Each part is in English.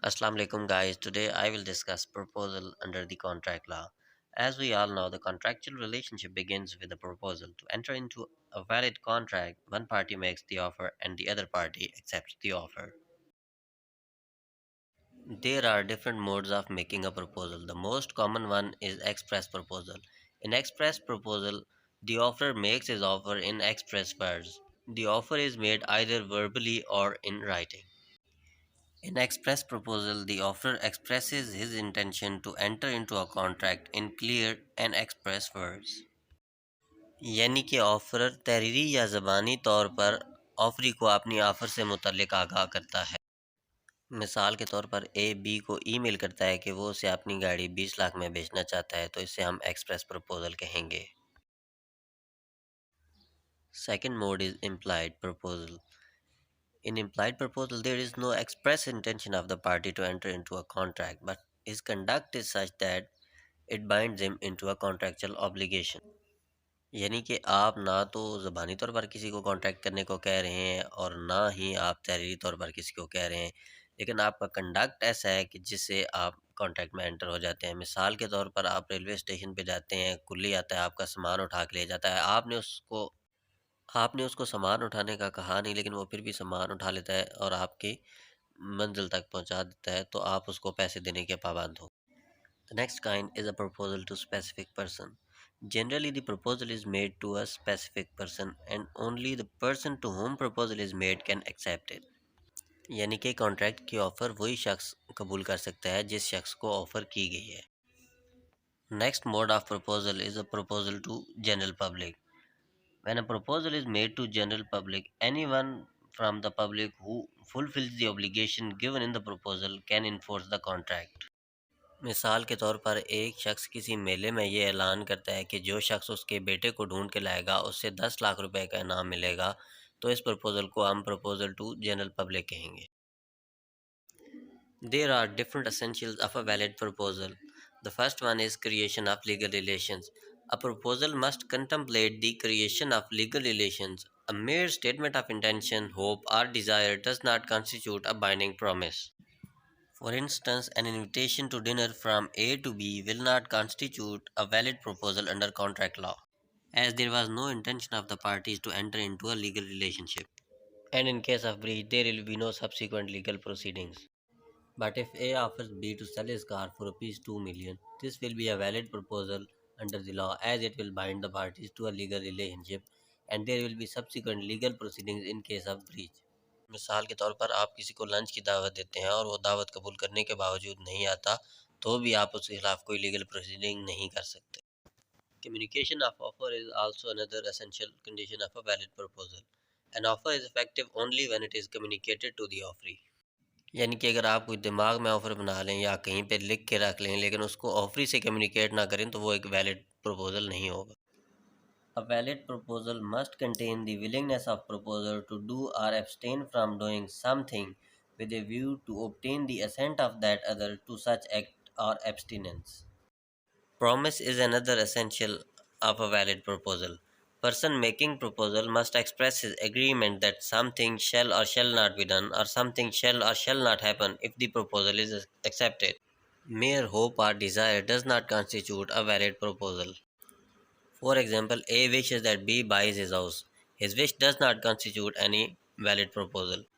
Assalamu alaikum guys. Today I will discuss proposal under the contract law. As we all know, the contractual relationship begins with a proposal. To enter into a valid contract, one party makes the offer and the other party accepts the offer. There are different modes of making a proposal. The most common one is express proposal. In express proposal, the offerer makes his offer in express words. The offer is made either verbally or in writing. In express proposal, the offerer expresses his intention to enter into a contract in clear and express words. यानी कि offeror तहरीरी या ज़बानी तौर पर offeree को अपनी offer से मुतल्लिक आगाह करता है। मिसाल के तौर पर ए बी को ईमेल करता है कि वो उसे अपनी गाड़ी 20 लाख में बेचना चाहता है, तो इसे हम एक्सप्रेस प्रपोजल कहेंगे। Second mode is implied proposal. In implied proposal, there is no express intention of the party to enter into a contract, but his conduct is such that it binds him into a contractual obligation. यानी कि आप ना तो ज़बानी तौर पर किसी को contract करने को कह रहे हैं और ना ही आप तहरीरी तौर पर किसी को कह रहे हैं, लेकिन आपका कंडक्ट ऐसा है कि जिससे आप कॉन्ट्रैक्ट में एंटर हो जाते हैं। मिसाल के तौर पर आप रेलवे स्टेशन पे जाते हैं, कुल्ली आता है, आपका सामान उठा के ले जाता है। आपने उसको सामान उठाने का कहा नहीं, लेकिन वो फिर भी सामान उठा लेता है और आपकी मंजिल तक पहुंचा देता है, तो आप उसको पैसे देने के पाबंद हो। The next kind is a proposal to specific person. Generally, the proposal is made to a specific person and only the person to whom proposal is made can accept it. यानी कि कॉन्ट्रैक्ट की offer वही शख्स कबूल कर सकता है जिस शख्स को ऑफर की गई है। Next mode of proposal is a proposal to general public. When a proposal is made to general public, anyone from the public who fulfills the obligation given in the proposal can enforce the contract. मिसाल के तौर पर एक शख्स किसी मेले में ये ऐलान करता है कि जो शख्स उसके बेटे को ढूंढ के लाएगा उससे 10 लाख रुपए का इनाम मिलेगा, तो इस प्रपोजल को हम प्रपोजल टू जनरल पब्लिक कहेंगे। There are different essentials of a valid proposal. The first one is creation of legal relations. A proposal must contemplate the creation of legal relations. A mere statement of intention, hope, or desire does not constitute a binding promise. For instance, an invitation to dinner from A to B will not constitute a valid proposal under contract law, as there was no intention of the parties to enter into a legal relationship. And in case of breach, there will be no subsequent legal proceedings. But if A offers B to sell his car for rupees 2 million, this will be a valid proposal under the law as it will bind the parties to a legal relationship and there will be subsequent legal proceedings in case of breach. मिसाल के तौर पर आप किसी को lunch की दावत देते हैं और वो दावत कबूल करने के बावजूद नहीं आता, तो भी आप उसके खिलाफ कोई लीगल प्रोसीडिंग नहीं कर सकते। Communication of offer is also another essential condition of a valid proposal. An offer is effective only when it is communicated to the offeree. यानी कि अगर आप कोई दिमाग में ऑफ़र बना लें या कहीं पे लिख के रख लें, लेकिन उसको ऑफ़री से कम्युनिकेट ना करें, तो वो एक वैलिड प्रपोज़ल नहीं होगा। A valid proposal must contain the willingness of proposer to do or abstain from doing something with a view to obtain the assent of that other to such act or abstinence. Promise is another essential of a valid proposal. Person making proposal must express his agreement that something shall or shall not be done or something shall or shall not happen if the proposal is accepted. Mere hope or desire does not constitute a valid proposal. For example, A wishes that B buys his house. His wish does not constitute any valid proposal.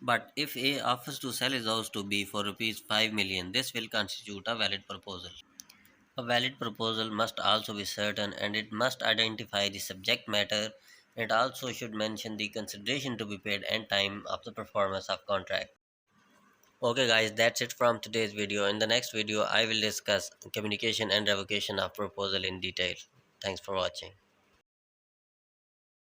But if A offers to sell his house to B for rupees 5 million, this will constitute a valid proposal. A valid proposal must also be certain and it must identify the subject matter. It also should mention the consideration to be paid and time of the performance of contract. Okay guys, that's it from today's video. In the next video, I will discuss communication and revocation of proposal in detail. Thanks for watching.